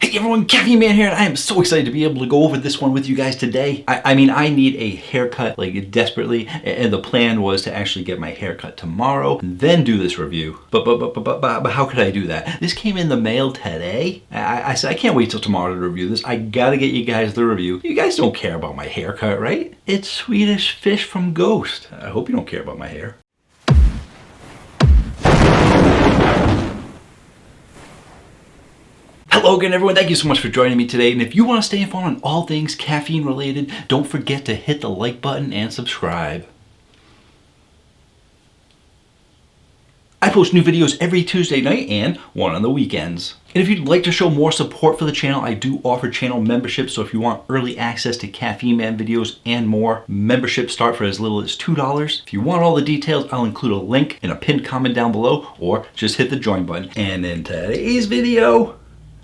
Hey everyone, Caffeine Man here, and I am so excited to be able to go over this one with you guys today. I mean, I need a haircut like desperately, and the plan was to actually get my haircut tomorrow, and then do this review. But how could I do that? This came in the mail today. I said I can't wait till tomorrow to review this. I gotta get you guys the review. You guys don't care about my haircut, right? It's Swedish Fish from Ghost. I hope you don't care about my hair. Hello again everyone, thank you so much for joining me today, and if you want to stay informed on all things caffeine related, don't forget to hit the like button and subscribe. I post new videos every Tuesday night and one on the weekends. And if you'd like to show more support for the channel, I do offer channel memberships, so if you want early access to Caffeine Man videos and more, memberships start for as little as $2. If you want all the details, I'll include a link in a pinned comment down below, or just hit the join button. And in today's video,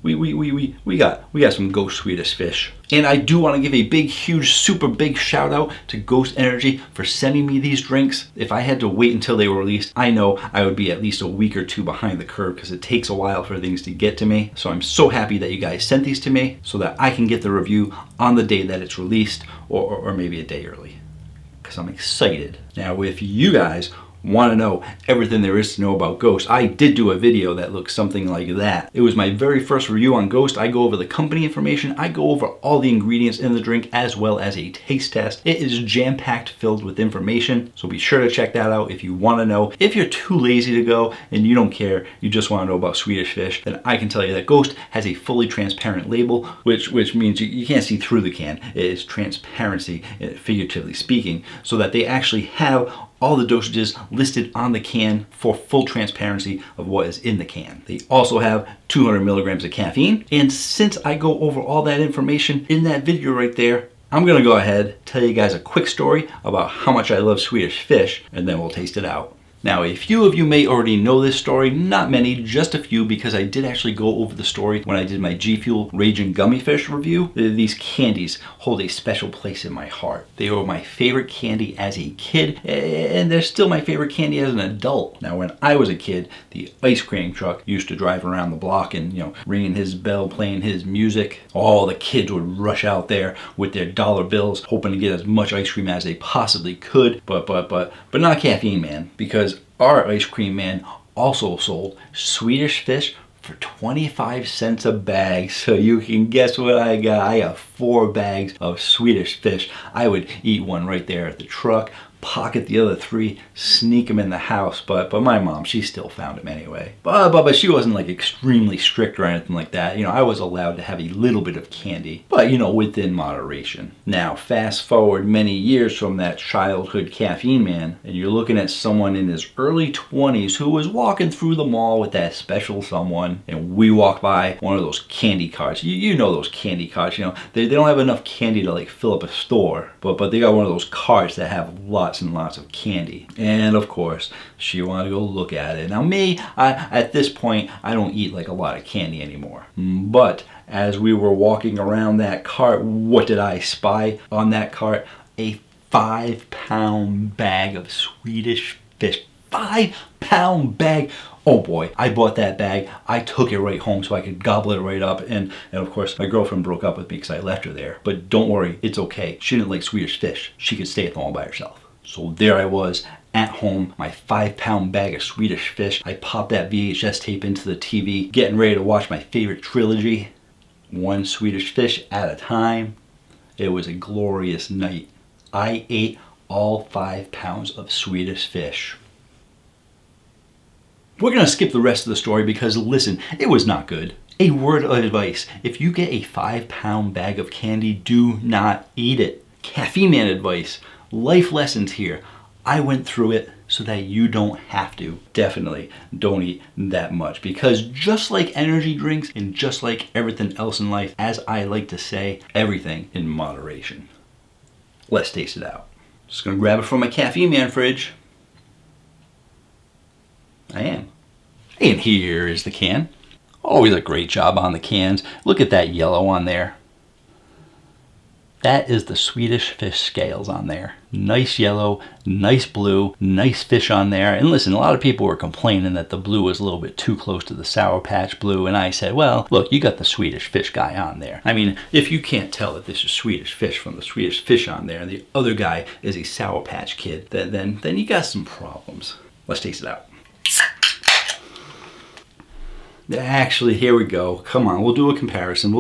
we got some Ghost Swedish Fish. And I do want to give a big, huge, super big shout out to Ghost Energy for sending me these drinks. If I had to wait until they were released, I know I would be at least a week or two behind the curve because it takes a while for things to get to me. So I'm so happy that you guys sent these to me so that I can get the review on the day that it's released, or maybe a day early, because I'm excited. Now, if you guys want to know everything there is to know about Ghost, I did do a video that looks something like that. It was my very first review on Ghost. I go over the company information, I go over all the ingredients in the drink, as well as a taste test. It is jam-packed filled with information, so be sure to check that out if you want to know. If you're too lazy to go and you don't care, you just want to know about Swedish Fish, then I can tell you that Ghost has a fully transparent label, which means you can't see through the can. It is transparency, figuratively speaking, so that they actually have all the dosages listed on the can for full transparency of what is in the can. They also have 200 milligrams of caffeine. And since I go over all that information in that video right there, I'm gonna go ahead, tell you guys a quick story about how much I love Swedish Fish, and then we'll taste it out. Now, a few of you may already know this story, not many, just a few, because I did actually go over the story when I did my G Fuel Raging Gummy Fish review. These candies hold a special place in my heart. They were my favorite candy as a kid, and they're still my favorite candy as an adult. Now, when I was a kid, the ice cream truck used to drive around the block and, ringing his bell, playing his music. All the kids would rush out there with their dollar bills, hoping to get as much ice cream as they possibly could, but not Caffeine Man, because our ice cream man also sold Swedish Fish for 25 cents a bag. So you can guess what I got. I got 4 bags of Swedish Fish. I would eat one right there at the truck, pocket the other 3, sneak them in the house, but my mom, she still found them anyway. But she wasn't like extremely strict or anything like that. I was allowed to have a little bit of candy, but within moderation. Now, fast forward many years from that childhood Caffeine Man, and you're looking at someone in his early 20s who was walking through the mall with that special someone, and we walk by one of those candy carts. You know those candy carts, they don't have enough candy to like fill up a store, but they got one of those carts that have lots and lots of candy. And of course, she wanted to go look at it. Now me, at this point, I don't eat like a lot of candy anymore. But as we were walking around that cart, what did I spy on that cart? A 5-pound bag of Swedish Fish. 5-pound bag. Oh boy, I bought that bag. I took it right home so I could gobble it right up. And of course, my girlfriend broke up with me because I left her there. But don't worry, it's okay. She didn't like Swedish Fish. She could stay at the mall by herself. So there I was at home, my 5-pound bag of Swedish Fish. I popped that VHS tape into the TV, getting ready to watch my favorite trilogy, one Swedish Fish at a time. It was a glorious night. I ate all 5 pounds of Swedish Fish. We're gonna skip the rest of the story because listen, it was not good. A word of advice: if you get a 5-pound bag of candy, do not eat it. Caffeine Man advice: life lessons here. I went through it so that you don't have to. Definitely don't eat that much, because just like energy drinks and just like everything else in life, as I like to say, everything in moderation. Let's taste it out. Just gonna grab it from my Caffeine Man fridge. I am. And here is the can. Always a great job on the cans. Look at that yellow on there. That is the Swedish Fish scales on there. Nice yellow, nice blue, nice fish on there. And listen, a lot of people were complaining that the blue was a little bit too close to the Sour Patch Blue. And I said, well, look, you got the Swedish Fish guy on there. I mean, if you can't tell that this is Swedish Fish from the Swedish Fish on there, and the other guy is a Sour Patch Kid, then you got some problems. Let's taste it out. Actually, here we go. Come on, we'll do a comparison.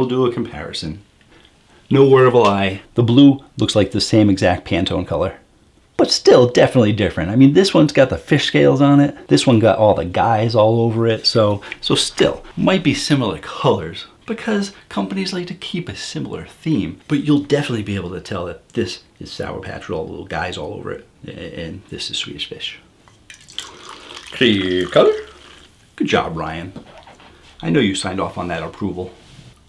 No word of a lie. The blue looks like the same exact Pantone color, but still definitely different. I mean, this one's got the fish scales on it. This one got all the guys all over it. So still might be similar colors because companies like to keep a similar theme, but you'll definitely be able to tell that this is Sour Patch with all the little guys all over it, and this is Swedish Fish. Clear color. Good job, Ryan. I know you signed off on that approval.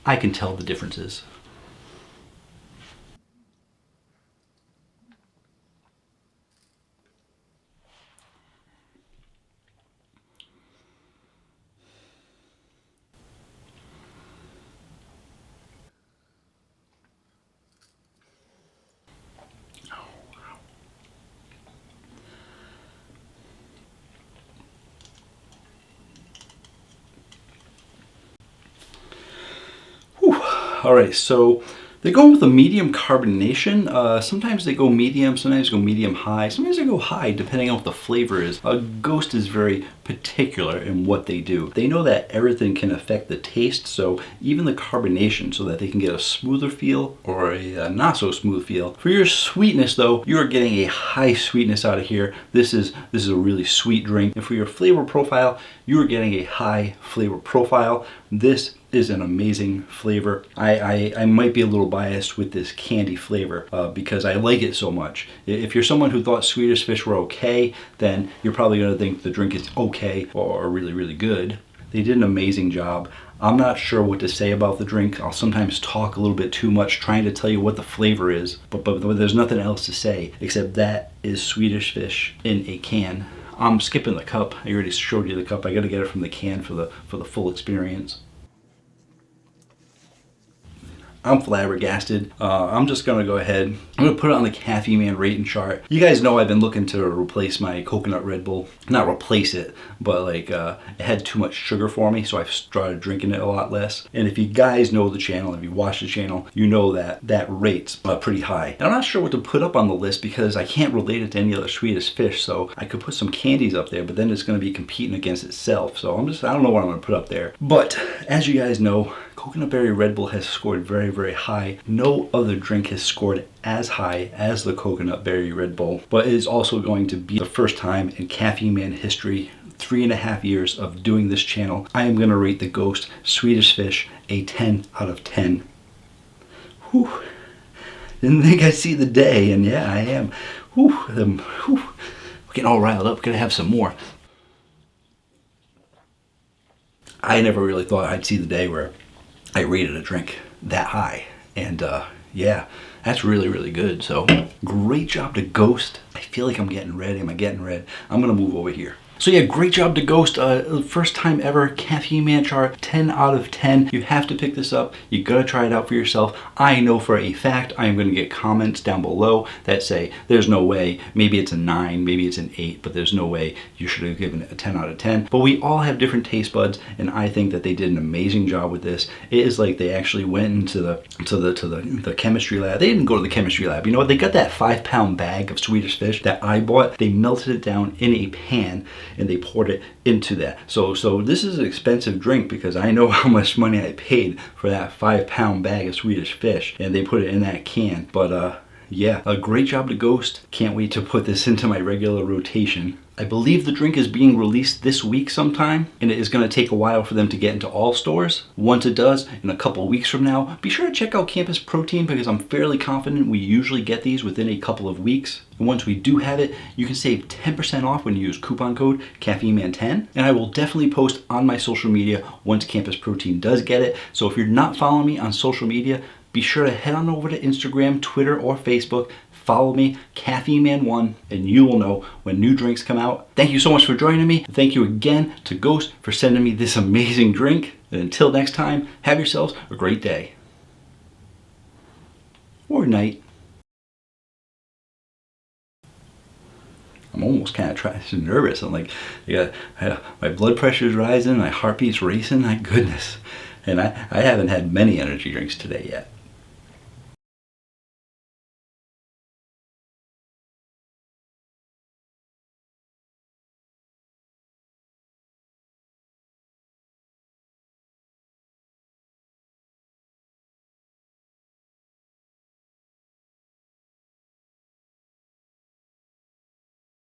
I can tell the differences. All right, so they're going with a medium carbonation. Sometimes they go medium, sometimes they go medium high, sometimes they go high depending on what the flavor is. Ghost is very particular in what they do. They know that everything can affect the taste, so even the carbonation, so that they can get a smoother feel or a not so smooth feel. For your sweetness though, you are getting a high sweetness out of here. This is a really sweet drink. And for your flavor profile, you are getting a high flavor profile. This is an amazing flavor. I might be a little biased with this candy flavor because I like it so much. If you're someone who thought Swedish Fish were okay, then you're probably gonna think the drink is okay or really, really good. They did an amazing job. I'm not sure what to say about the drink. I'll sometimes talk a little bit too much trying to tell you what the flavor is, but there's nothing else to say except that is Swedish Fish in a can. I'm skipping the cup. I already showed you the cup. I gotta get it from the can for the full experience. I'm flabbergasted. I'm just gonna go ahead. I'm gonna put it on the Caffeine Man rating chart. You guys know I've been looking to replace my coconut Red Bull. Not replace it, but like it had too much sugar for me, so I've started drinking it a lot less. And if you guys know the channel, if you watch the channel, you know that that rate's pretty high. And I'm not sure what to put up on the list because I can't relate it to any other Swedish Fish, so I could put some candies up there, but then it's gonna be competing against itself. So I don't know what I'm gonna put up there. But as you guys know, Coconut Berry Red Bull has scored very, very high. No other drink has scored as high as the Coconut Berry Red Bull, but it is also going to be the first time in Caffeine Man history, 3.5 years of doing this channel, I am gonna rate the Ghost Swedish Fish a 10 out of 10. Whew. Didn't think I'd see the day, and yeah, I am. Whew. We're getting all riled up, gonna have some more. I never really thought I'd see the day where I rated a drink that high, and yeah, that's really, really good. So great job to Ghost. I feel like I'm getting red. Am I getting red? I'm gonna move over here. So yeah, great job to Ghost. First time ever, Caffeine Man chart, 10 out of 10. You have to pick this up. You gotta try it out for yourself. I know for a fact I am gonna get comments down below that say, there's no way, maybe it's a 9, maybe it's an 8, but there's no way you should have given it a 10 out of 10. But we all have different taste buds, and I think that they did an amazing job with this. It is like they actually went into the chemistry lab. They didn't go to the chemistry lab. You know what? They got that 5-pound bag of Swedish Fish that I bought. They melted it down in a pan, and they poured it into that. So this is an expensive drink because I know how much money I paid for that 5-pound bag of Swedish Fish, and they put it in that can. But yeah, a great job to Ghost. Can't wait to put this into my regular rotation. I believe the drink is being released this week sometime, and it is going to take a while for them to get into all stores. Once it does, in a couple weeks from now, be sure to check out Campus Protein because I'm fairly confident we usually get these within a couple of weeks. And once we do have it, you can save 10% off when you use coupon code CaffeineMan10. And I will definitely post on my social media once Campus Protein does get it. So if you're not following me on social media, be sure to head on over to Instagram, Twitter, or Facebook. Follow me, CaffeineMan1, and you will know when new drinks come out. Thank you so much for joining me. Thank you again to Ghost for sending me this amazing drink. And until next time, have yourselves a great day. or night. I'm almost kind of nervous. I'm like, yeah, my blood pressure is rising, my heartbeat's racing, my goodness. And I haven't had many energy drinks today yet.